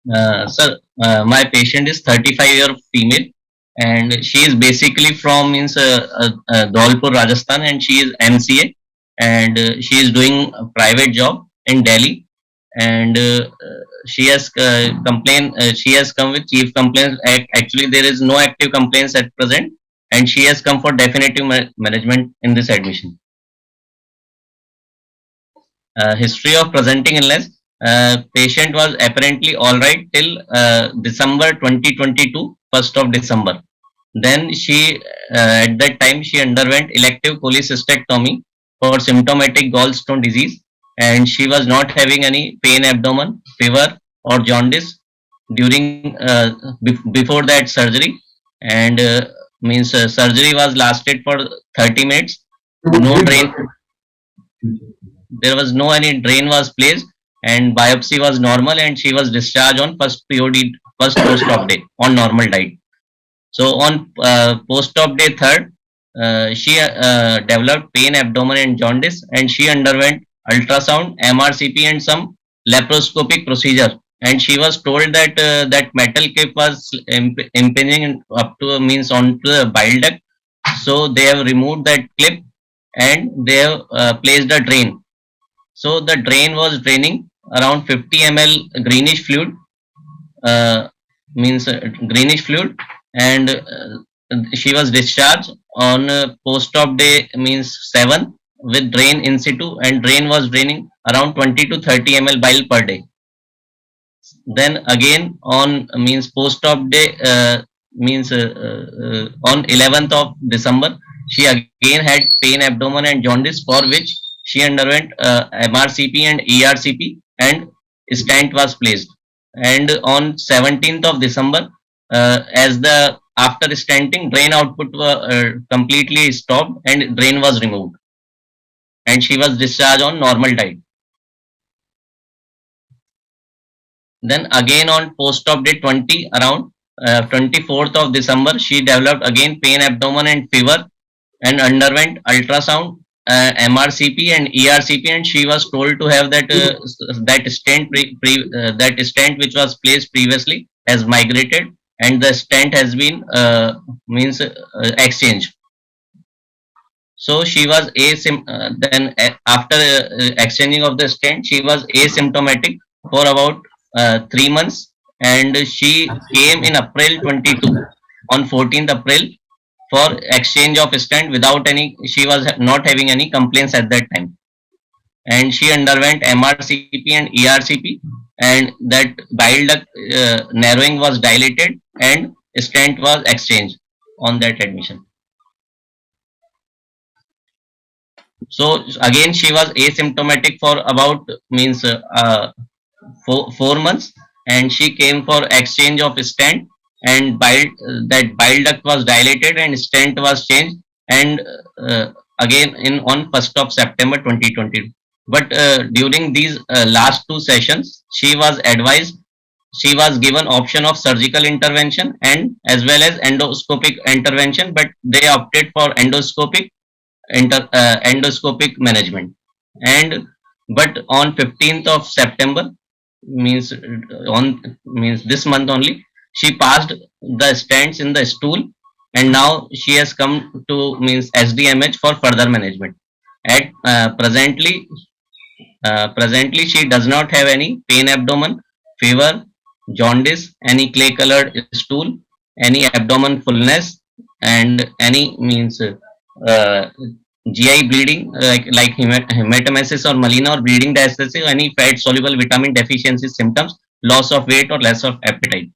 Sir, my patient is 35-year female, and she is basically from means Dholpur, Rajasthan, and she is MCA, and she is doing a private job in Delhi, and she has complained. She has come with chief complaints. Actually, there is no active complaints at present, and she has come for definitive management in this admission. History of presenting illness. Patient was apparently all right till December 2022, 1st of December. Then at that time, she underwent elective cholecystectomy for symptomatic gallstone disease, and she was not having any pain, abdomen, fever, or jaundice during before that surgery, and means surgery was lasted for 30 minutes. No drain, there was no any drain was placed, and biopsy was normal, and she was discharged on first POD, first post-op day on normal diet. So on post-op day third, she developed pain, abdomen, and jaundice, and she underwent ultrasound, MRCP, and some laparoscopic procedure. And she was told that that metal clip was impinging up to means onto the bile duct. So they have removed that clip, and they have placed a drain. So the drain was draining around 50 ml greenish fluid, uh, means greenish fluid, and she was discharged on post-op day means 7 with drain in situ, and drain was draining around 20 to 30 ml bile per day. Then again on means post-op day means on 11th of December, she again had pain, abdomen, and jaundice, for which she underwent MRCP and ERCP, and stent was placed. And on 17th of December, as the after stenting, drain output completely stopped, and drain was removed, and she was discharged on normal diet. Then again on post-op day 20, around 24th of December, she developed again pain, abdomen, and fever, and underwent ultrasound, MRCP, and ERCP, and she was told to have that that stent which was placed previously has migrated, and the stent has been means exchanged. So she was then after exchanging of the stent, she was asymptomatic for about 3 months, and she came in April 22, on 14th April, for exchange of stent without any, she was not having any complaints at that time, and she underwent MRCP and ERCP, and that bile duct narrowing was dilated, and stent was exchanged on that admission. So again she was asymptomatic for about means 4 months, and she came for exchange of stent, and that bile duct was dilated, and stent was changed, and again on 1st of September 2020. But during these last 2 sessions, she was advised, she was given option of surgical intervention and as well as endoscopic intervention, but they opted for endoscopic management. And but on 15th of September, means this month only, she passed the stents in the stool, and now she has come to means SDMH for further management. At presently she does not have any pain, abdomen, fever, jaundice, any clay colored stool, any abdomen fullness, and any means GI bleeding like hematemesis or melena or bleeding diastasis, any fat soluble vitamin deficiency symptoms, loss of weight or loss of appetite.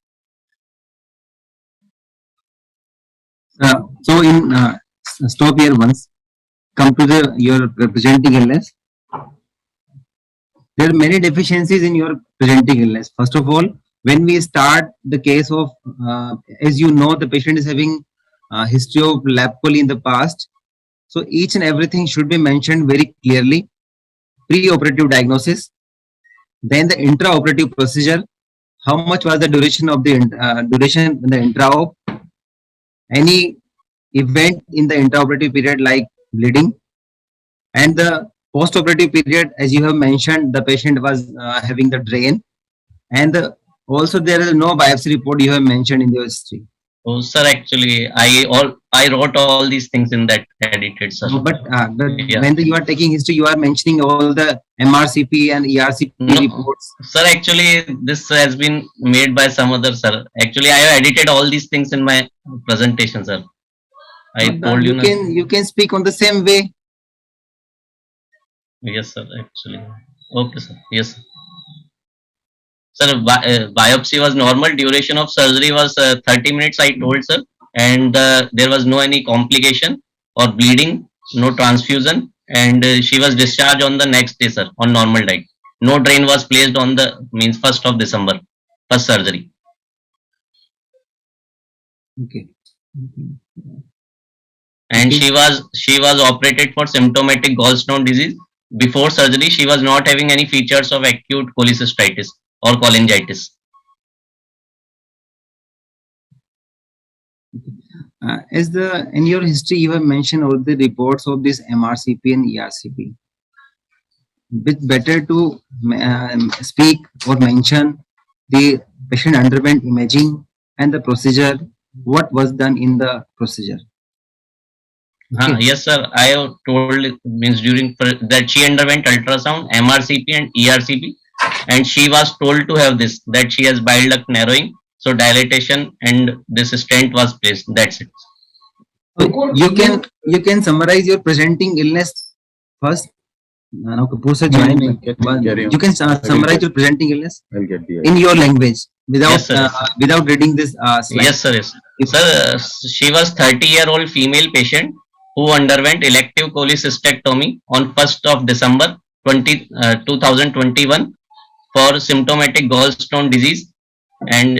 So in stop here once, come to your presenting illness. There are many deficiencies in your presenting illness. First of all, when we start the case of, as you know, the patient is having history of lap coli in the past. So each and everything should be mentioned very clearly. Pre-operative diagnosis, then the intraoperative procedure, how much was the duration of the duration in the intra-op, any event in the intraoperative period like bleeding, and the post-operative period, as you have mentioned, the patient was having the drain, and the Also, there is no biopsy report you have mentioned in your history. Oh, sir, actually, I wrote all these things in that edited, sir. No, but Yeah. when you are taking history, you are mentioning all the MRCP and ERCP No, reports. sir, actually, this has been made by some other sir. Actually, I have edited all these things in my presentation, sir. I told you. You can speak on the same way. Yes, sir, actually. Okay, sir. Yes. Sir, biopsy was normal. Duration of surgery was 30 minutes, I told, sir. And there was no any complication or bleeding, no transfusion. And she was discharged on the next day, sir, on normal diet. No drain was placed on the, means 1st of December, first surgery. Okay. And she was operated for symptomatic gallstone disease. Before surgery, she was not having any features of acute cholecystitis or cholangitis. As the in your history, you have mentioned all the reports of this MRCP and ERCP. Bit better to speak or mention the patient underwent imaging and the procedure. What was done in the procedure? Okay. Yes, sir. I have told means during that she underwent ultrasound, MRCP and ERCP, and she was told to have this that she has bile duct narrowing, so dilatation and this stent was placed. That's it. You can summarize your presenting illness first. Now Kapoor sir joining. You can summarize your presenting illness in your language without without reading this slide. Yes, sir. Yes. Sir, she was 30-year-old female patient who underwent elective cholecystectomy on 1st of December 2021 for symptomatic gallstone disease. And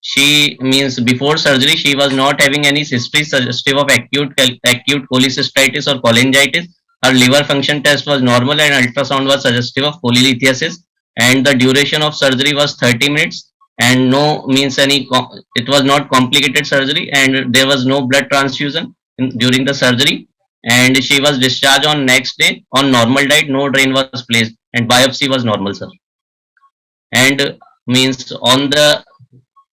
she means before surgery she was not having any history suggestive of acute cholecystitis or cholangitis. Her liver function test was normal and ultrasound was suggestive of polylithiasis. And the duration of surgery was 30 minutes. And no means any it was not complicated surgery, and there was no blood transfusion during the surgery. And she was discharged on next day on normal diet. No drain was placed, and biopsy was normal, sir. And means on the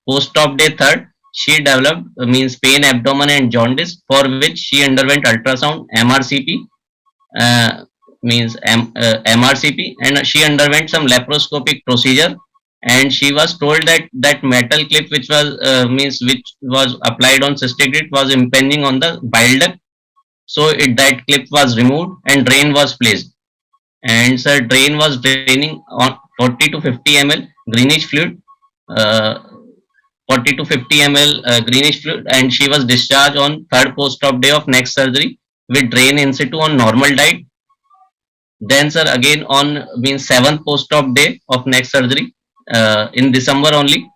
post-op day 3rd, she developed means pain, abdomen, and jaundice, for which she underwent ultrasound, MRCP, MRCP, and she underwent some laparoscopic procedure. And she was told that that metal clip which was which was applied on cystic grid was impinging on the bile duct. So that clip was removed and drain was placed. And sir, drain was draining on 40 to 50 ml greenish fluid, uh, 40 to 50 ml greenish fluid, and she was discharged on 3rd post-op day of next surgery with drain in situ on normal diet. Then sir, again on 7th post-op day of next surgery in December only,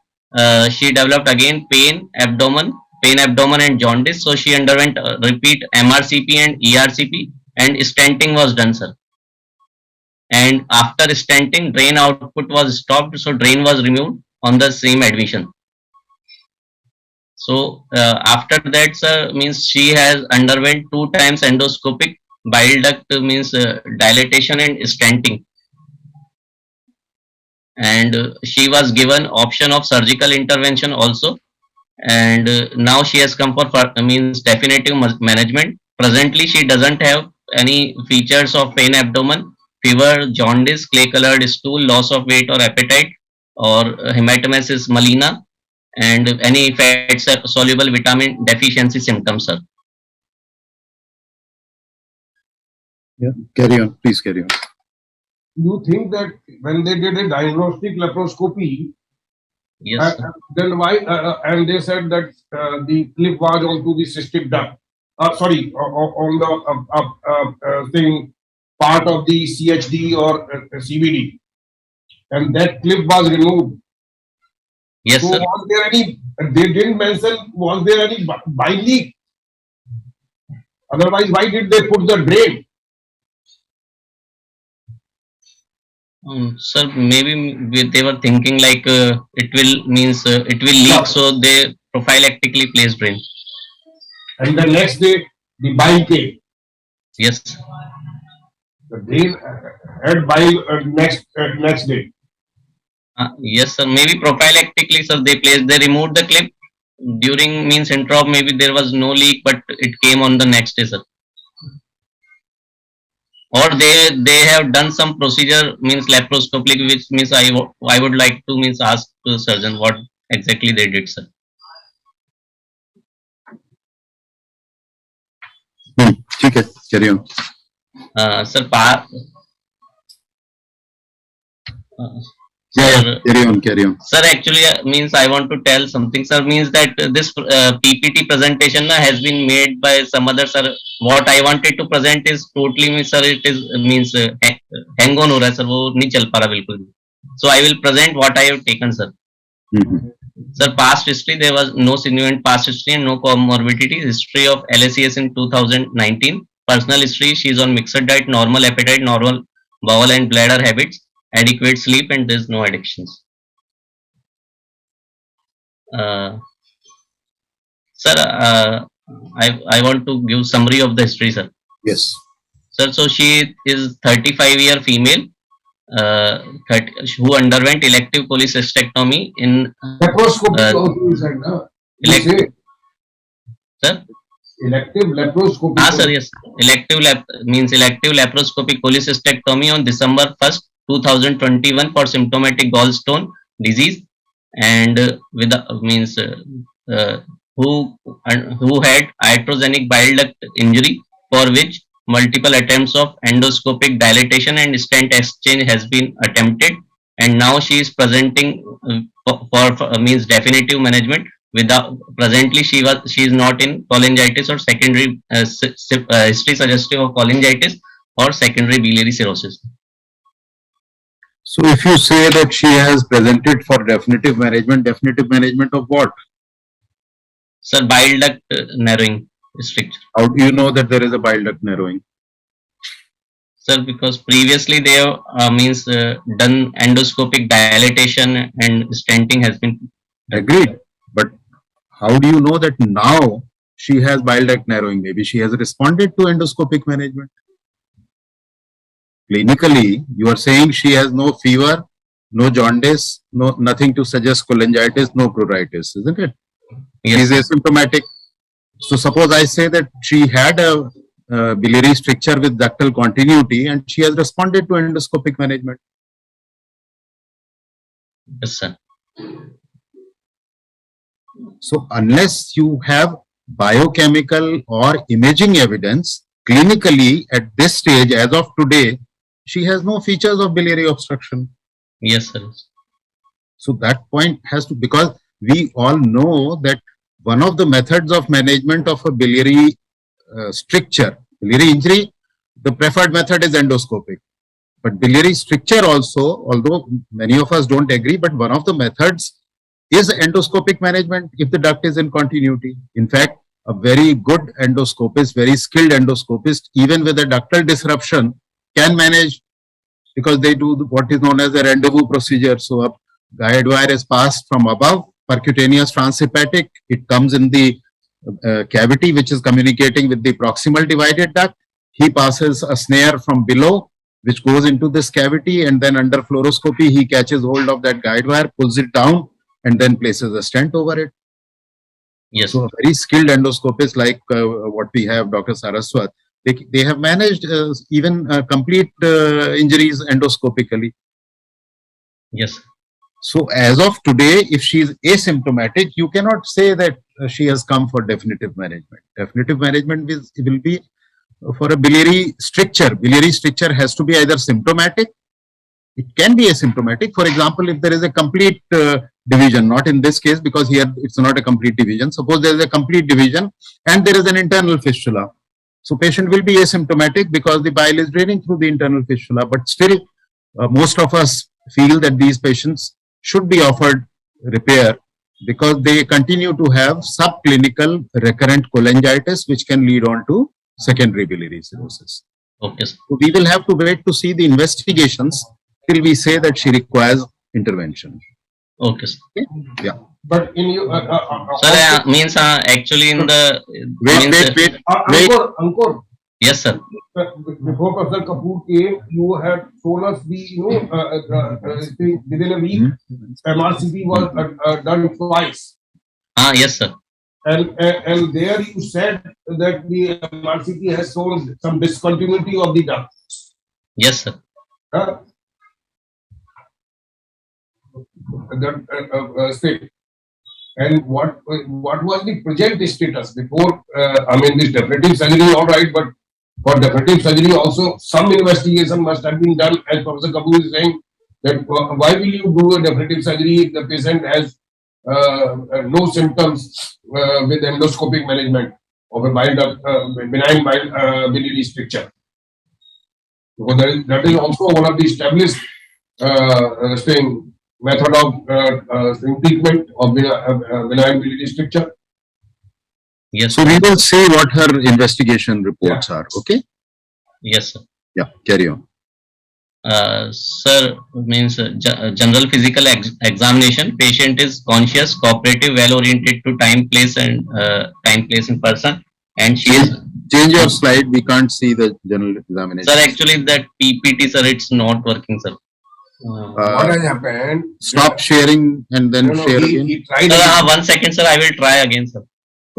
she developed again pain, abdomen and jaundice. So she underwent repeat MRCP and ERCP, and stenting was done, sir. And after stenting, drain output was stopped, so drain was removed on the same admission. So after that, sir, means she has underwent 2 times endoscopic bile duct dilatation and stenting. And she was given option of surgical intervention also. And now she has come for definitive management. Presently, she doesn't have any features of pain, abdomen, fever, jaundice, clay colored stool, loss of weight or appetite, or hematemesis melena, and any fat soluble vitamin deficiency symptoms, sir. Yeah, carry on, please carry on. You think that when they did a diagnostic laparoscopy, yes, then why? And they said that the clip was onto the cystic duct. Sorry, on the thing part of the CHD or CBD, and that clip was removed. Yes, so sir. Was there any? They didn't mention. Was there any bile leak? Otherwise, why did they put the drain? Sir, maybe they were thinking like it will leak, so they prophylactically placed drain. And the next day, the bile came. Yes. The drain had bile next day. Yes, sir. Maybe prophylactically, sir, they removed the clip during means intra. Maybe there was no leak, but it came on the next day, sir. Or they have done some procedure means laparoscopically, which means I would like to means ask to the surgeon what exactly they did, sir. ठीक है, carry on. Sir, Yeah, sir, carry on. sir, actually means I want to tell something, sir. Means that this PPT presentation has been made by some other, sir. What I wanted to present is totally means, sir. It is means hang on हो रहा है, sir. वो नहीं चल पा रहा बिल्कुल भी. So I will present what I have taken, sir. Sir, past history, there was no significant past history and no comorbidity. History of LACS in 2019. Personal history, she is on mixed diet, normal appetite, normal bowel and bladder habits, adequate sleep, and there is no addictions. Sir, I want to give summary of the history, sir. Yes. Sir, so she is 35-year female, 30, who underwent elective cholecystectomy in Laparoscopy also you said, no? Sir? Elective laparoscopy. Ah, sir, yes. Elective laparoscopic cholecystectomy on December 1st, 2021 for symptomatic gallstone disease, and with means who had iatrogenic bile duct injury, for which multiple attempts of endoscopic dilatation and stent exchange has been attempted, and now she is presenting for means definitive management. Without presently she is not in cholangitis or secondary history suggestive of cholangitis or secondary biliary cirrhosis. So if you say that she has presented for definitive management of what? Sir, bile duct narrowing stricture. How do you know that there is a bile duct narrowing? Sir, because previously they have means done endoscopic dilatation and stenting has been. Agreed. But how do you know that now she has bile duct narrowing? Maybe she has responded to endoscopic management. Clinically, you are saying she has no fever, no jaundice, nothing to suggest cholangitis, no pruritus, isn't it? Yes. She is asymptomatic. So suppose I say that she had a biliary stricture with ductal continuity and she has responded to endoscopic management. Yes, sir. So unless you have biochemical or imaging evidence, clinically at this stage as of today, she has no features of biliary obstruction. Yes, sir. So that point has to, because we all know that one of the methods of management of a biliary stricture, biliary injury, the preferred method is endoscopic. But biliary stricture also, although many of us don't agree, but one of the methods is endoscopic management if the duct is in continuity. In fact, a very good endoscopist, very skilled endoscopist, even with a ductal disruption, can manage, because they do what is known as a rendezvous procedure. So a guide wire is passed from above, percutaneous transhepatic, it comes in the cavity which is communicating with the proximal divided duct. He passes a snare from below which goes into this cavity, and then under fluoroscopy he catches hold of that guide wire, pulls it down, and then places a stent over it. Yes. So a very skilled endoscopist like what we have, Dr. Saraswat, they have managed even complete injuries endoscopically. Yes. So as of today, if she is asymptomatic, you cannot say that she has come for definitive management. Definitive management will be for a biliary stricture. Biliary stricture has to be either symptomatic, it can be asymptomatic. For example, if there is a complete division, not in this case because here it's not a complete division. Suppose there is a complete division and there is an internal fistula. So patient will be asymptomatic because the bile is draining through the internal fistula. But still, most of us feel that these patients should be offered repair because they continue to have subclinical recurrent cholangitis, which can lead on to secondary biliary cirrhosis. Okay. So we will have to wait to see the investigations till we say that she requires intervention. Okay. Okay? Yeah. But in you, Sir, means actually in the Wait. Ankur, yes, sir. before Professor Kapoor came, you had shown us the, within a week, MRCP was done twice. Yes, sir. And there you said that the MRCP has shown some discontinuity of the duct. Yes, sir. State. And what was the present status before? This definitive surgery, all right, but for definitive surgery also some investigation must have been done. As Professor Kapoor is saying, that why will you do a definitive surgery if the patient has no symptoms with endoscopic management of a benign biliary stricture? Because that is also one of the established method of treatment of benign biliary stricture. Yes. So we will see what her investigation reports are. Okay. Yes, sir. Yeah. Carry on. Sir, means general physical examination. Patient is conscious, cooperative, well oriented to time, place, and person. And she is. Change your slide. We can't see the general examination. Sir, actually that PPT, sir, it's not working, sir. What has happened? Stop sharing and then share again. He tried. Sir, 1 second, sir. I will try again, sir.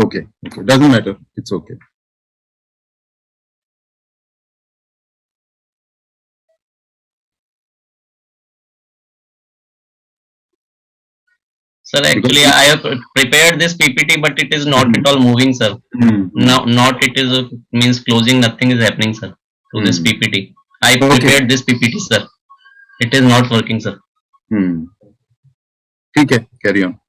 Okay. Okay. Doesn't matter. It's okay. Sir, actually, I have prepared this PPT, but it is not at all moving, sir. Now, not it is means closing. Nothing is happening, sir. To this PPT, I prepared this PPT, sir. It is not working, sir. Okay, carry on.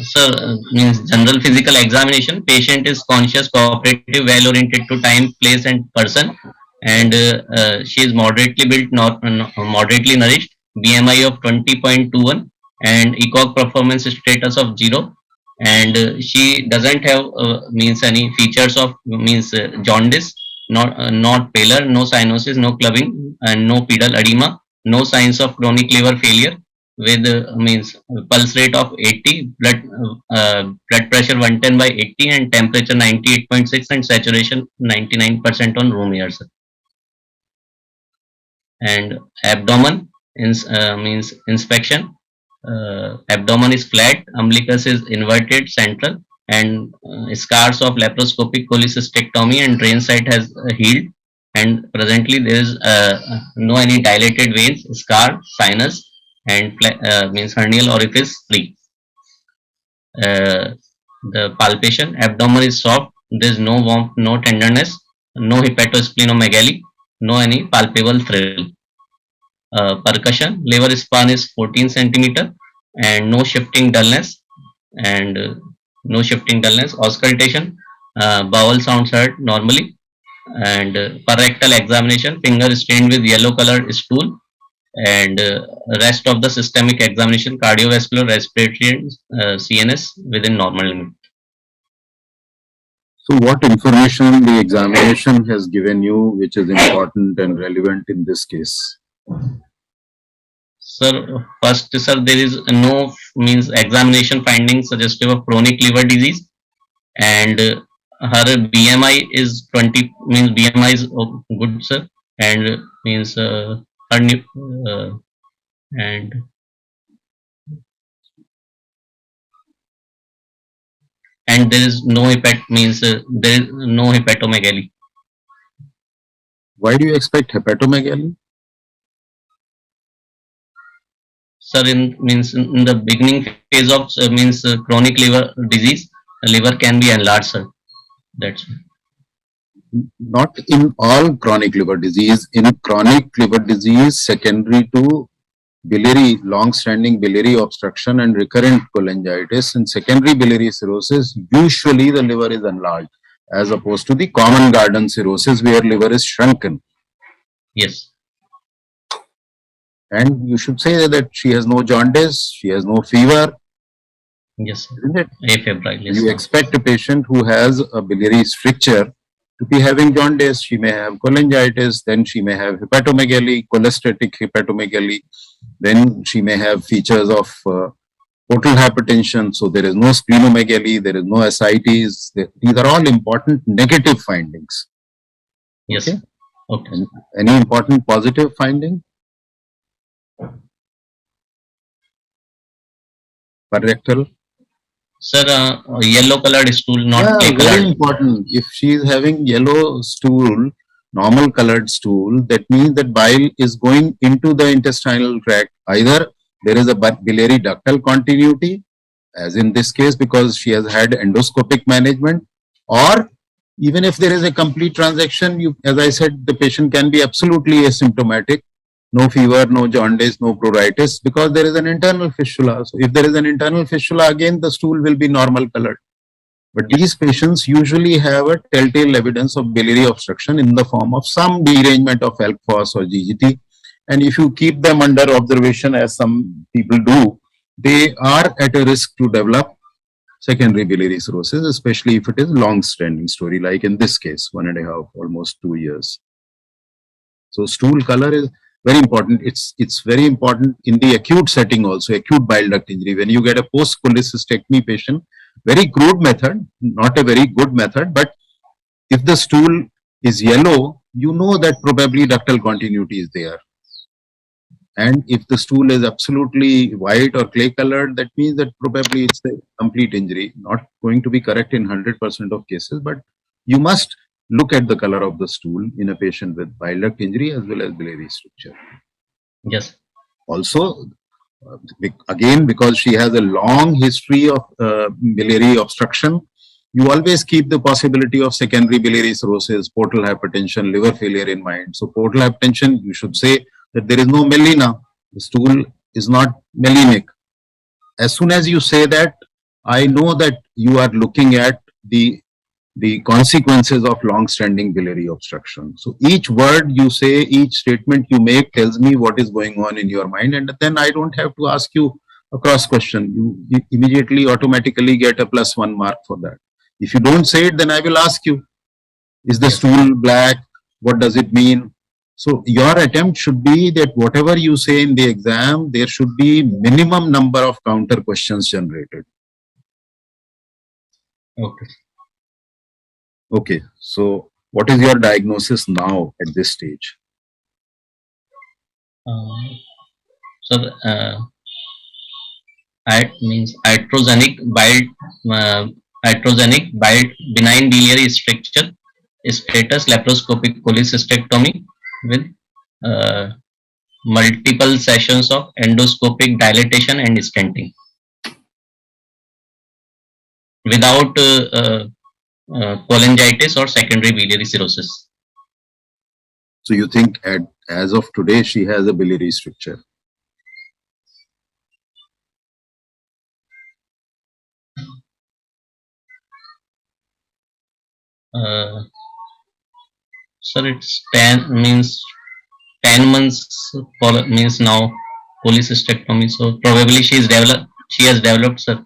Sir, means general physical examination. Patient is conscious, cooperative, well oriented to time, place, and person, and she is moderately built, moderately nourished. BMI of 20.21 and ECOG performance status of 0, and she doesn't have means any features of jaundice, not pallor, no cyanosis, no clubbing, and no pedal edema, no signs of chronic liver failure, with pulse rate of 80, blood pressure 110/80, and temperature 98.6, and saturation 99% on room air, sir. And abdomen inspection. Abdomen is flat, umbilicus is inverted central, and scars of laparoscopic cholecystectomy and drain site has healed, and presently there is no any dilated veins, scar, sinus, and hernial orifice free. The palpation, abdomen is soft, there is no warmth, no tenderness, no hepatosplenomegaly, no any palpable thrill. Percussion, liver span is 14 centimeter, and no shifting dullness, auscultation, bowel sounds heard normally, and rectal examination, finger stained with yellow colored stool, and rest of the systemic examination, cardiovascular, respiratory, and CNS within normal limit. So what information the examination has given you which is important and relevant in this case? Sir, first, sir, there is no examination finding suggestive of chronic liver disease, and her BMI is 20, BMI is good, sir, and and there is no there is no hepatomegaly. Why do you expect hepatomegaly? Sir, in the beginning phase of chronic liver disease, the liver can be enlarged, sir. That's not in all chronic liver disease. In chronic liver disease secondary to biliary, long-standing biliary obstruction and recurrent cholangitis and secondary biliary cirrhosis, usually the liver is enlarged, as opposed to the common garden cirrhosis where liver is shrunken. Yes. And you should say that she has no jaundice, she has no fever. Yes. Isn't it? Afebrile. Yes, you expect a patient who has a biliary stricture to be having jaundice. She may have cholangitis, then she may have hepatomegaly, cholestatic hepatomegaly, then she may have features of portal hypertension, so there is no splenomegaly, there is no ascites. These are all important negative findings. Yes. Okay. Okay. Any important positive finding? Per rectal? Sir, yellow colored stool, not Yeah, clay very colored. important. If she is having yellow stool, normal colored stool, that means that bile is going into the intestinal tract. Either there is a biliary ductal continuity, as in this case, because she has had endoscopic management, or even if there is a complete transaction, as I said, the patient can be absolutely asymptomatic, no fever, no jaundice, no pruritus, because there is an internal fistula. So if there is an internal fistula, again the stool will be normal colored. But these patients usually have a telltale evidence of biliary obstruction in the form of some derangement of ALK phos or GGT. And if you keep them under observation, as some people do, they are at a risk to develop secondary biliary cirrhosis, especially if it is long-standing story, like in this case, 1.5, almost 2 years. So stool color is very important. It's very important in the acute setting also, acute bile duct injury. When you get a post-cholecystectomy patient, very crude method, not a very good method, but if the stool is yellow, you know that probably ductal continuity is there. And if the stool is absolutely white or clay colored, that means that probably it's a complete injury. Not going to be correct in 100% of cases, but you must look at the color of the stool in a patient with bile duct injury as well as biliary stricture. Yes. Also, again, because she has a long history of biliary obstruction, you always keep the possibility of secondary biliary cirrhosis, portal hypertension, liver failure in mind. So portal hypertension, you should say that there is no melena. The stool is not melenic. As soon as you say that, I know that you are looking at the consequences of long-standing biliary obstruction. So each word you say, each statement you make tells me what is going on in your mind, and then I don't have to ask you a cross question. You immediately automatically get a +1 mark for that. If you don't say it, then I will ask you, is the stool black? What does it mean? So your attempt should be that whatever you say in the exam, there should be minimum number of counter questions generated. Okay. Okay, so what is your diagnosis now at this stage? Sir, means iatrogenic benign biliary stricture, status laparoscopic cholecystectomy with multiple sessions of endoscopic dilatation and stenting without cholangitis or secondary biliary cirrhosis. So you think as of today she has a biliary stricture? Sir, it's 10 months means now cholecystectomy. So probably she has developed, sir.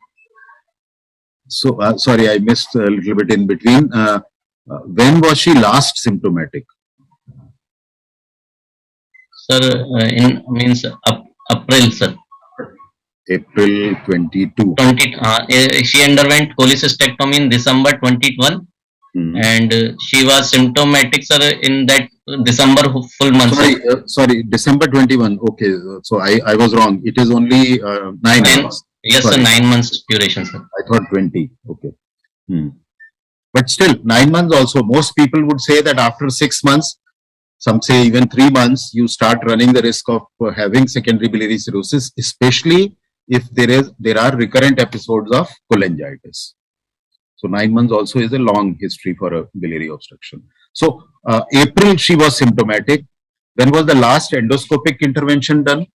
So sorry, I missed a little bit in between. When was she last symptomatic? Sir, in means April, sir. April 22. She underwent cholecystectomy in December 21, and she was symptomatic, sir, in that December full month. Sorry, December 21. Okay, so I was wrong. It is only 9 months. Yes, sir, 9 months duration, sir. I thought 20. Okay. But still, 9 months also. Most people would say that after 6 months, some say even 3 months, you start running the risk of having secondary biliary cirrhosis, especially if there are recurrent episodes of cholangitis. So 9 months also is a long history for a biliary obstruction. So April she was symptomatic. When was the last endoscopic intervention done?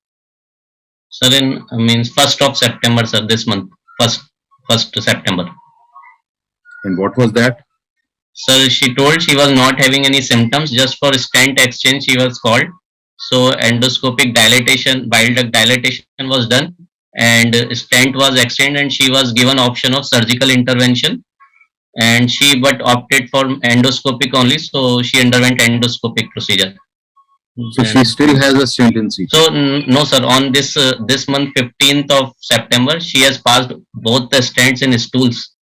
Sir, in means 1st of September, sir, this month, 1st September. And what was that? Sir, she told she was not having any symptoms, just for stent exchange she was called. So endoscopic dilatation, bile duct dilatation was done, and stent was exchanged, and she was given option of surgical intervention, and she but opted for endoscopic only, so she underwent endoscopic procedure. So she still has a stent in C2. So no sir, on this month 15th of September, she has passed both the stents in stools.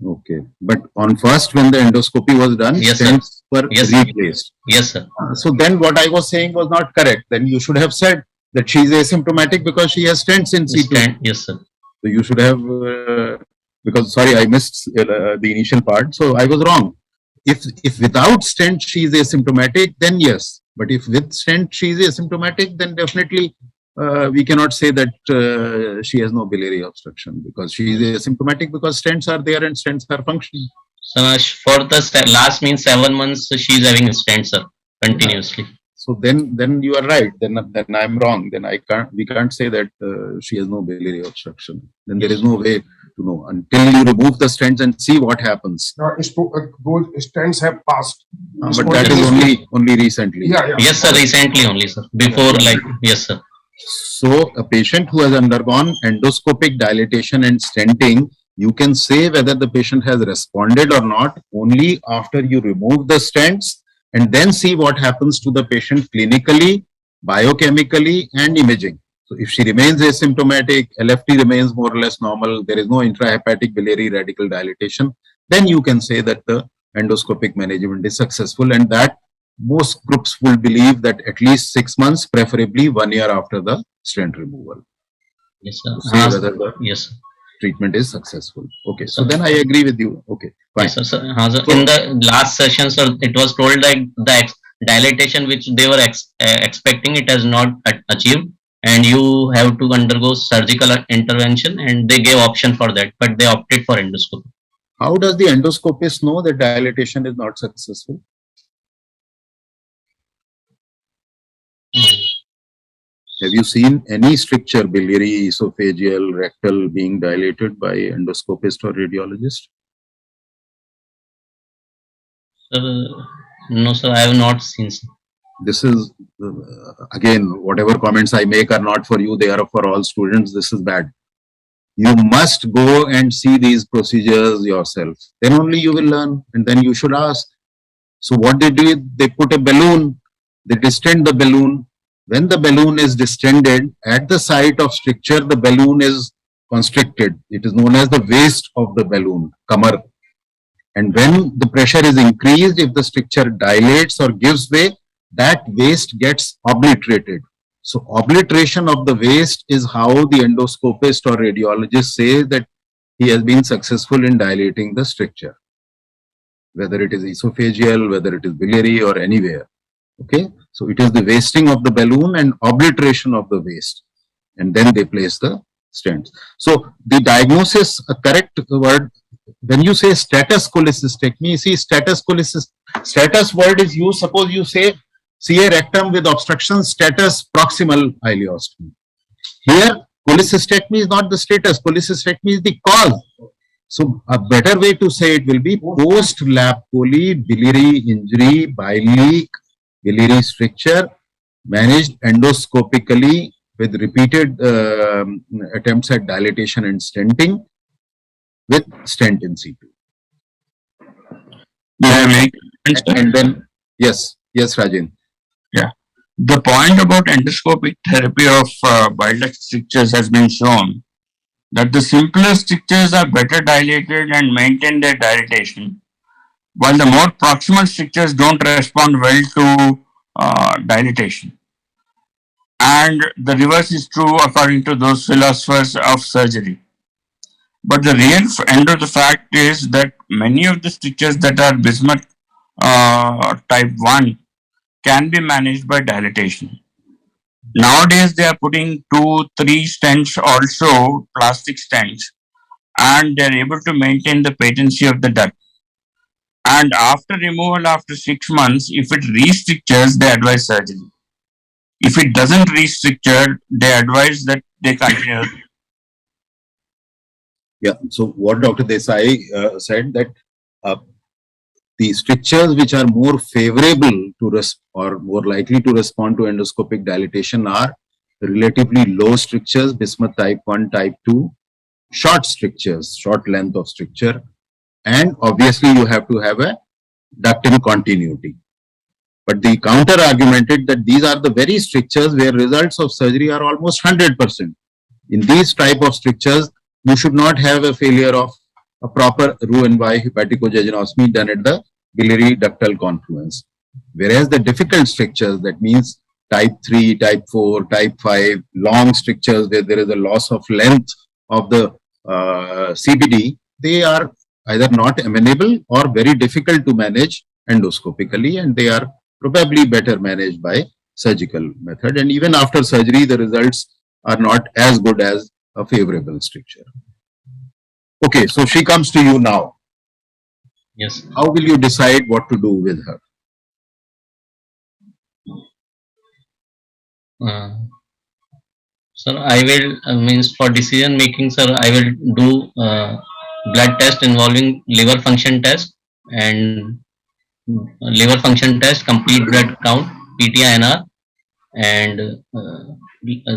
Okay, but on first when the endoscopy was done, Yes, sir. stents were Yes, sir. replaced. Yes sir. So then what I was saying was not correct. Then you should have said that she is asymptomatic because she has stents in C2. Stent, yes sir. So you should have, because sorry, I missed the initial part. So I was wrong. If without stent she is asymptomatic, then yes. But if with stent she is asymptomatic, then definitely we cannot say that she has no biliary obstruction, because she is asymptomatic because stents are there and stents are functioning. So for the last means 7 months, she is having stents, sir, continuously. So then you are right. Then I'm wrong. Then we can't say that she has no biliary obstruction. Then there is no way to know until you remove the stents and see what happens. Those stents have passed. But that is only recently. Yeah. Yes sir, recently only sir. Before yes sir. So a patient who has undergone endoscopic dilatation and stenting, you can say whether the patient has responded or not only after you remove the stents and then see what happens to the patient clinically, biochemically, and imaging. So if she remains asymptomatic, LFT remains more or less normal, there is no intrahepatic biliary radical dilatation, then you can say that the endoscopic management is successful, and that most groups will believe that at least 6 months, preferably 1 year after the stent removal. Yes sir. See whether the yes sir. treatment is successful. Okay, so then I agree with you. Okay, fine. Yes, sir. In the last session, sir, it was told like the dilatation which they were expecting, it has not achieved, and you have to undergo surgical intervention, and they gave option for that, but they opted for endoscopy. How does the endoscopist know that dilatation is not successful? Have you seen any stricture, biliary, esophageal, rectal, being dilated by endoscopist or radiologist? No, sir, I have not seen. Sir. This is, again, whatever comments I make are not for you, they are for all students. This is bad. You must go and see these procedures yourself. Then only you will learn, and then you should ask. So what they do, they put a balloon, they distend the balloon. When the balloon is distended, at the site of stricture, the balloon is constricted. It is known as the waist of the balloon, kamar. And when the pressure is increased, if the stricture dilates or gives way, that waist gets obliterated. So obliteration of the waist is how the endoscopist or radiologist says that he has been successful in dilating the stricture, whether it is esophageal, whether it is biliary or anywhere. Okay, so it is the wasting of the balloon and obliteration of the waist, and then they place the stents. So the diagnosis, a correct word, when you say status cholecystectomy, see status word is used, suppose you say CA rectum with obstruction, status proximal ileostomy. Here cholecystectomy is not the status, cholecystectomy is the cause. So a better way to say it will be post-lap chole, biliary injury, bile leak, biliary stricture, managed endoscopically with repeated attempts at dilatation and stenting with stent in situ. And then, yes, Rajen. Yeah. The point about endoscopic therapy of bile duct strictures has been shown that the simpler strictures are better dilated and maintain their dilatation, while the more proximal strictures don't respond well to dilatation. And the reverse is true according to those philosophers of surgery. But the real end of the fact is that many of the strictures that are bismuth type 1 can be managed by dilatation. Nowadays, they are putting 2-3 stents also, plastic stents, and they are able to maintain the patency of the duct. And after removal, after 6 months, if it restrictures, they advise surgery. If it doesn't restricture, they advise that they continue. Yeah, so what Dr. Desai said that the strictures which are more favorable to or more likely to respond to endoscopic dilatation are relatively low strictures, bismuth type 1, type 2, short strictures, short length of stricture, and obviously you have to have a ductal continuity. But the counter argumented that these are the very strictures where results of surgery are almost 100%. In these type of strictures, you should not have a failure of a proper Roux-en-Y hepaticojejunoscopy done at the biliary ductal confluence. Whereas the difficult strictures, that means type 3, type 4, type 5, long strictures where there is a loss of length of the CBD, they are either not amenable or very difficult to manage endoscopically, and they are probably better managed by surgical method. And even after surgery, the results are not as good as a favorable stricture. Okay, so she comes to you now. Yes. How will you decide what to do with her? Sir, I will means for decision making, sir, I will do blood test involving liver function test and complete blood count, PTINR, and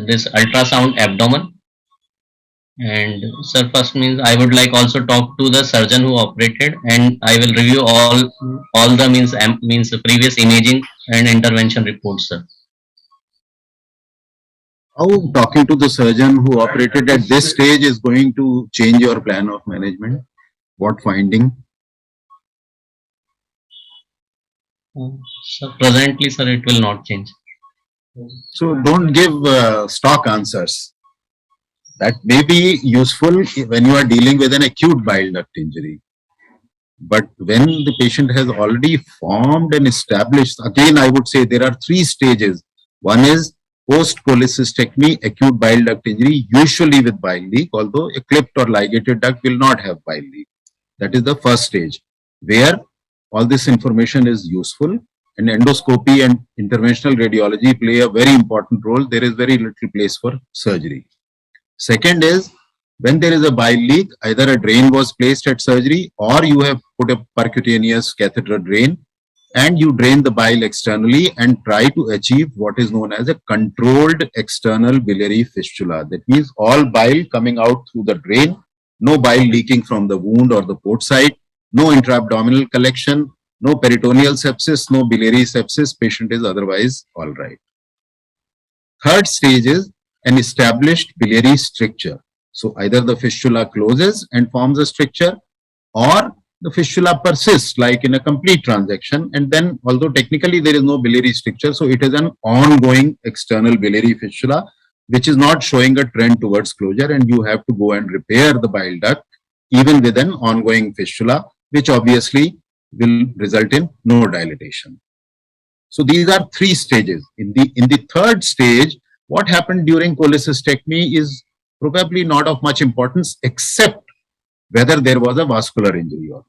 this ultrasound abdomen. And sir, first means I would like also talk to the surgeon who operated, and I will review all the means previous imaging and intervention reports, sir. How talking to the surgeon who operated at this stage is going to change your plan of management? What finding? So presently, sir, it will not change. So don't give stock answers. That may be useful when you are dealing with an acute bile duct injury. But when the patient has already formed and established, again, I would say there are three stages. One is post-cholecystectomy acute bile duct injury, usually with bile leak, although a clipped or ligated duct will not have bile leak. That is the first stage, where all this information is useful, and endoscopy and interventional radiology play a very important role. There is very little place for surgery. Second is, when there is a bile leak, either a drain was placed at surgery or you have put a percutaneous catheter drain and you drain the bile externally and try to achieve what is known as a controlled external biliary fistula. That means all bile coming out through the drain, no bile leaking from the wound or the port side, no intra-abdominal collection, no peritoneal sepsis, no biliary sepsis, patient is otherwise all right. Third stage is an established biliary stricture. So either the fistula closes and forms a stricture, or the fistula persists like in a complete transaction, and then although technically there is no biliary stricture, so it is an ongoing external biliary fistula which is not showing a trend towards closure, and you have to go and repair the bile duct even with an ongoing fistula, which obviously will result in no dilatation. So these are three stages. In the third stage, what happened during cholecystectomy is probably not of much importance, except whether there was a vascular injury or not.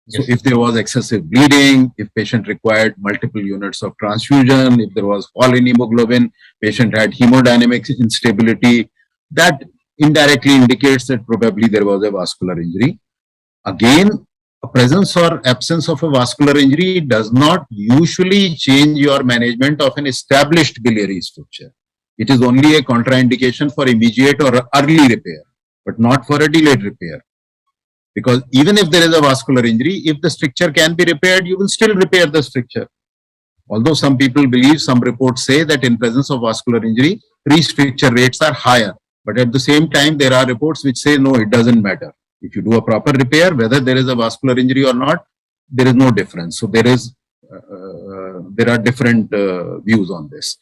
So if there was excessive bleeding, if patient required multiple units of transfusion, if there was fall in hemoglobin, patient had hemodynamic instability, that indirectly indicates that probably there was a vascular injury. Again, a presence or absence of a vascular injury does not usually change your management of an established biliary stricture. It is only a contraindication for immediate or early repair, but not for a delayed repair. Because even if there is a vascular injury, if the stricture can be repaired, you will still repair the stricture. Although some people believe, some reports say that in presence of vascular injury, re-stricture rates are higher. But at the same time, there are reports which say, no, it doesn't matter. If you do a proper repair, whether there is a vascular injury or not, there is no difference. So there are different views on this.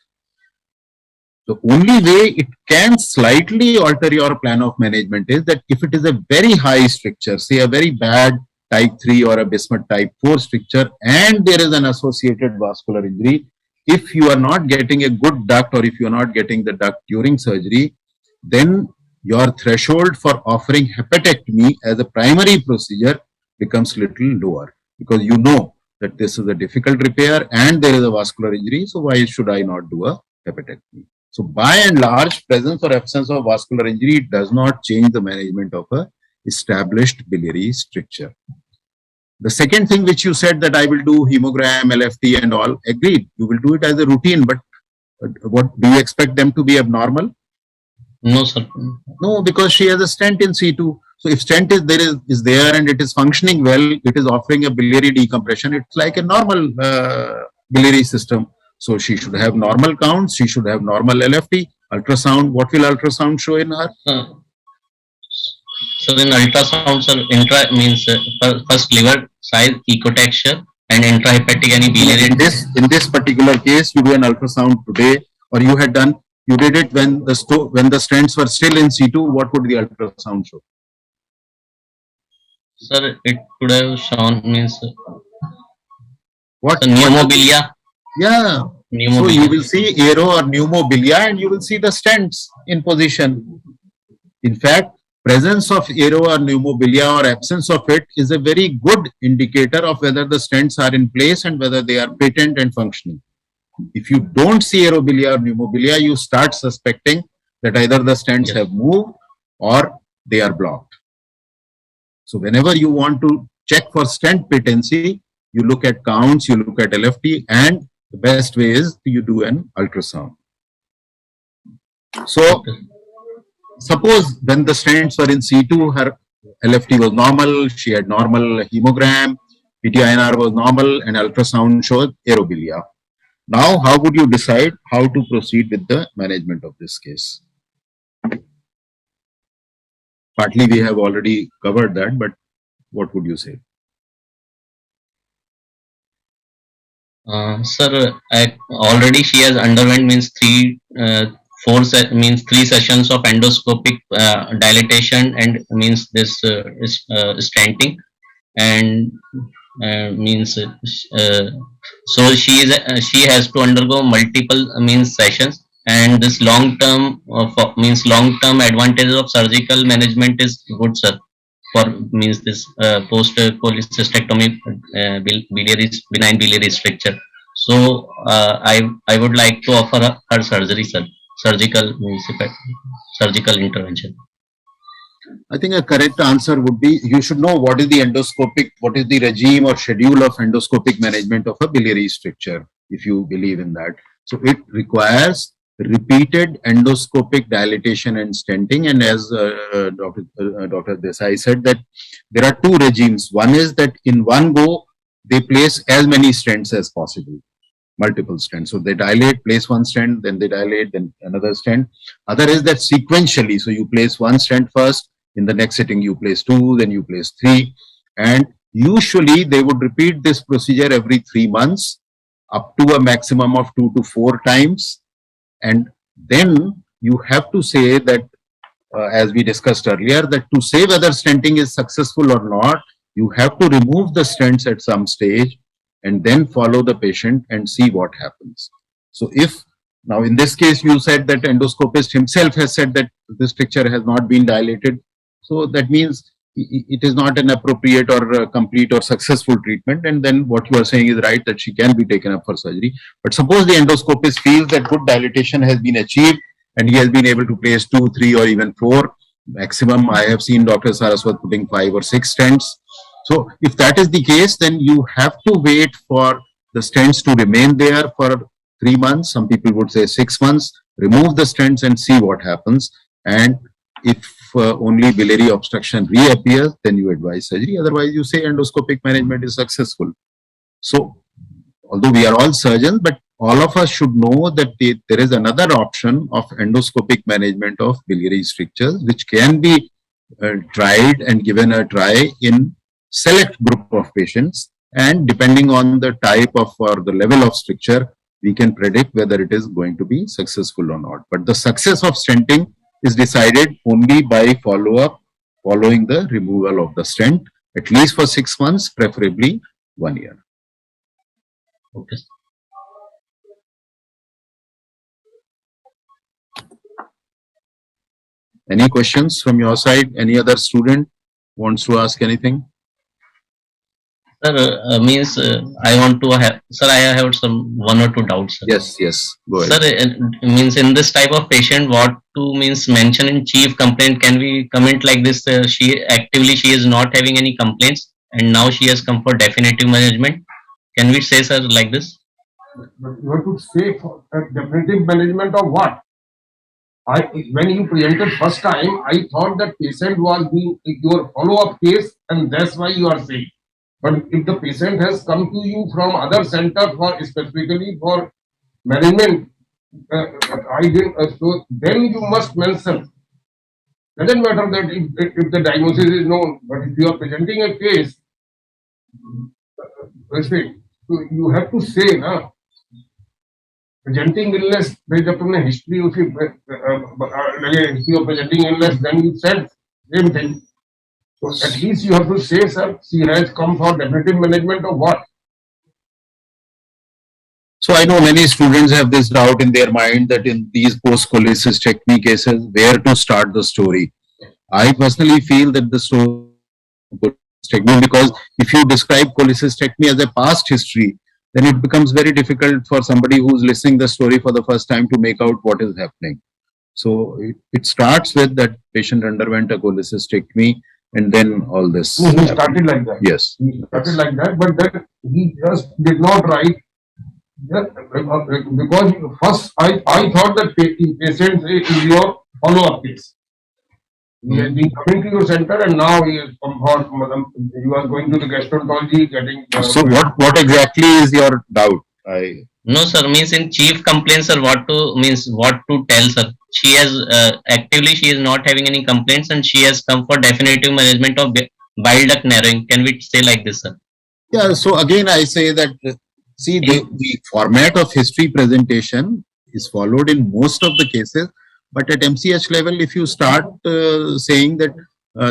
The only way it can slightly alter your plan of management is that if it is a very high stricture, say a very bad type 3 or a bismuth type 4 stricture, and there is an associated vascular injury, if you are not getting a good duct or if you are not getting the duct during surgery, then your threshold for offering hepatectomy as a primary procedure becomes little lower, because you know that this is a difficult repair and there is a vascular injury, so why should I not do a hepatectomy? So by and large, presence or absence of vascular injury does not change the management of a established biliary stricture. The second thing which you said that I will do hemogram, LFT and all, agreed, you will do it as a routine, but what do you expect them to be abnormal? No, sir. No, because she has a stent in C2. So if stent is there and it is functioning well, it is offering a biliary decompression. It's like a normal biliary system. So she should have normal counts. She should have normal LFT. Ultrasound. What will ultrasound show in her? So in ultrasound, sir, intra means first liver size, echo texture, and intrahepatic any biliary. In this particular case, you do an ultrasound today, or you had done. You did it when the stents were still in C2. What would the ultrasound show? Sir, it could have shown means What? pneumobilia. Yeah. So you will see aero or pneumobilia, and you will see the stents in position. In fact, presence of aero or pneumobilia or absence of it is a very good indicator of whether the stents are in place and whether they are patent and functioning. If you don't see aerobilia or pneumobilia, you start suspecting that either the stents have moved or they are blocked. So whenever you want to check for stent patency, you look at counts, you look at LFT, and the best way is you do an ultrasound. So suppose when the stents were in C2, her LFT was normal, she had normal hemogram, PT-INR was normal, and ultrasound showed aerobilia. Now, how would you decide how to proceed with the management of this case? Partly we have already covered that, but what would you say? Sir, already she has underwent means three sessions of endoscopic dilatation and means this stenting, and means so she has to undergo multiple means sessions, and this long term advantages of surgical management is good, sir, for means this post cholecystectomy benign biliary stricture. So I would like to offer her surgery, sir, surgical intervention. I think a correct answer would be you should know what is the regime or schedule of endoscopic management of a biliary stricture, if you believe in that. So it requires repeated endoscopic dilatation and stenting, and as Dr. Desai said, that there are two regimes. One is that in one go they place as many stents as possible, multiple stents. So they dilate, place one stent, then they dilate, then another stent. Other is that sequentially, so you place one stent first, in the next sitting you place two, then you place three, and usually they would repeat this procedure every 3 months up to a maximum of 2 to 4 times. And then you have to say that, as we discussed earlier, that to say whether stenting is successful or not, you have to remove the stents at some stage and then follow the patient and see what happens. So if now in this case you said that endoscopist himself has said that this stricture has not been dilated, so that means it is not an appropriate or complete or successful treatment, and then what you are saying is right, that she can be taken up for surgery. But suppose the endoscopist feels that good dilatation has been achieved and he has been able to place 2, 3 or even 4 maximum. I have seen Dr. Saraswat putting 5 or 6 stents. So if that is the case, then you have to wait for the stents to remain there for 3 months. Some people would say 6 months. Remove the stents and see what happens. And if only biliary obstruction reappears, then you advise surgery. Otherwise, you say endoscopic management is successful. So, although we are all surgeons, but all of us should know that there is another option of endoscopic management of biliary strictures, which can be tried and given a try in select group of patients. And depending on the type of or the level of stricture, we can predict whether it is going to be successful or not. But the success of stenting is decided only by following the removal of the stent, at least for 6 months, preferably 1 year. Okay. Any questions from your side? Any other student wants to ask anything? Sir, I want to have, sir, I have some 1 or 2 doubts, sir. Yes, go ahead. Sir, means in this type of patient, what to means mention in chief complaint? Can we comment like this? She is not having any complaints, and now she has come for definitive management. Can we say, sir, like this? But you have to say for definitive management of what? When you presented first time, I thought that patient was being your follow-up case, and that's why you are saying. But if the patient has come to you from other center for specifically for management, I didn't. So then you must mention. Doesn't matter that if the diagnosis is known, but if you are presenting a case, so you have to say, na, presenting illness, जब तुमने history उसी लगे history of presenting illness, then you said same thing. So at least you have to say, sir, she has come for definitive management of what? So I know many students have this doubt in their mind that in these post-cholecystectomy cases, where to start the story. I personally feel that the story because if you describe cholecystectomy as a past history, then it becomes very difficult for somebody who's listening the story for the first time to make out what is happening. So it starts with that patient underwent a cholecystectomy and then all this. He started like that. Yes. He started like that, but then he just did not write. Because first I thought that patient is your follow-up case. He has been coming to your center and now he is you are going to the gastroenterology getting. So what exactly is your doubt? No, sir. Means in chief complaints, sir, what to tell, sir. She has actively she is not having any complaints and she has come for definitive management of bile duct narrowing. Can we say like this, sir? Yeah. So again, I say that see the format of history presentation is followed in most of the cases, but at MCH level, if you start saying that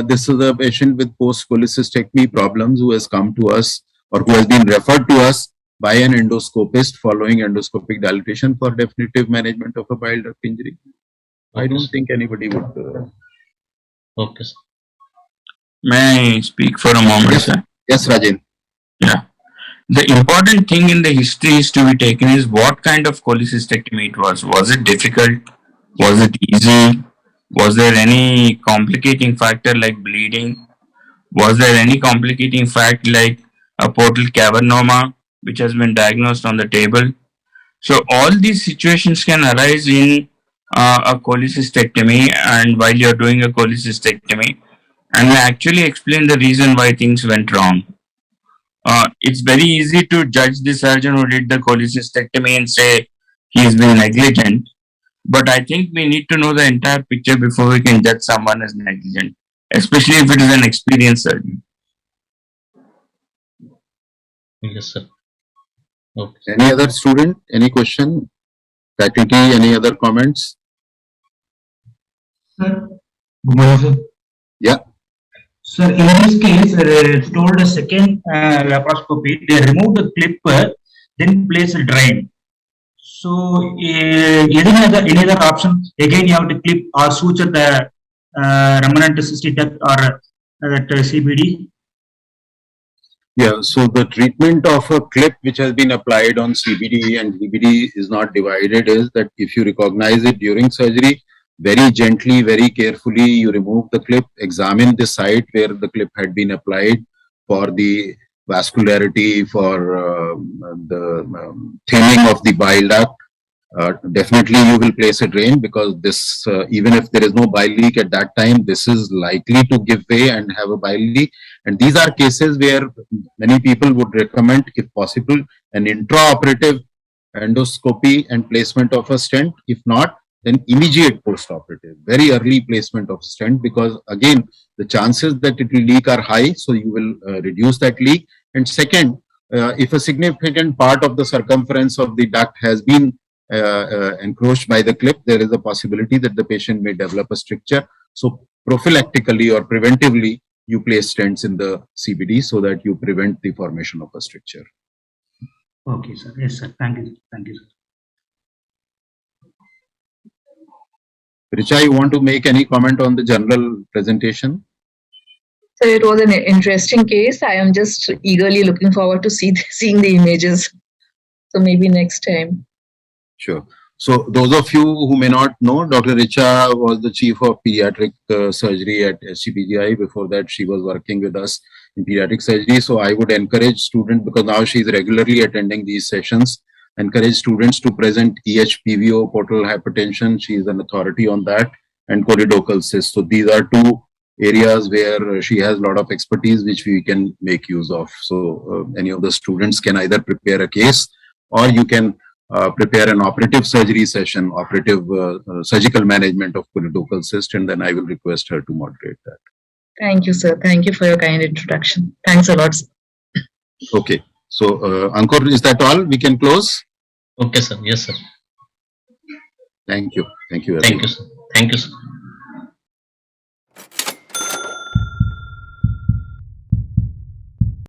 this is a patient with post-cholecystectomy problems who has come to us or who has been referred to us by an endoscopist following endoscopic dilatation for definitive management of a bile duct injury, I don't think anybody would. Okay, sir. May I speak for a moment, Yes, sir? yes, Rajan. Yeah. The important thing in the history is to be taken is what kind of cholecystectomy it was. Was it difficult? Was it easy? Was there any complicating factor like bleeding? Was there any complicating fact like a portal cavernoma which has been diagnosed on the table? So all these situations can arise in a cholecystectomy and while you're doing a cholecystectomy and we actually explain the reason why things went wrong. It's very easy to judge the surgeon who did the cholecystectomy and say he's been negligent. But I think we need to know the entire picture before we can judge someone as negligent, especially if it is an experienced surgeon. Yes, sir. Okay. Any other student? Any question? Faculty? Any other comments? Sir, good morning, sir. Yeah. Sir, in this case, told a second laparoscopy, they remove the clip, then place a drain. So, any other option? Again, you have to clip or suture the remnant cystic duct or that CBD. Yeah, so the treatment of a clip which has been applied on CBD and CBD is not divided is that if you recognize it during surgery, very gently, very carefully, you remove the clip, examine the site where the clip had been applied for the vascularity, for the thinning of the bile duct. Definitely you will place a drain because this, even if there is no bile leak at that time, this is likely to give way and have a bile leak. And these are cases where many people would recommend, if possible, an intraoperative endoscopy and placement of a stent. If not, then immediate postoperative, very early placement of stent, because again, the chances that it will leak are high, so you will reduce that leak. And second, if a significant part of the circumference of the duct has been encroached by the clip, there is a possibility that the patient may develop a stricture. So prophylactically or preventively, you place stents in the CBD so that you prevent the formation of a stricture. Okay, sir. Yes, sir. Thank you. Thank you, sir. Richa, you want to make any comment on the general presentation? So it was an interesting case. I am just eagerly looking forward to seeing the images. So maybe next time. Sure. So those of you who may not know, Dr. Richa was the chief of pediatric surgery at SCPGI. Before that, she was working with us in pediatric surgery. So I would encourage students, because now she is regularly attending these sessions, encourage students to present EHPVO, portal hypertension. She is an authority on that, and choledochal cyst. So these are two areas where she has a lot of expertise which we can make use of. So any of the students can either prepare a case, or you can prepare an operative surgery session, operative surgical management of choledochal cyst, and then I will request her to moderate that. Thank you, sir. Thank you for your kind introduction. Thanks a lot, sir. Okay. So Ankur, is that all? We can close? Okay, sir. Yes, sir. Thank you. Thank you. Thank you, sir. Thank you, sir.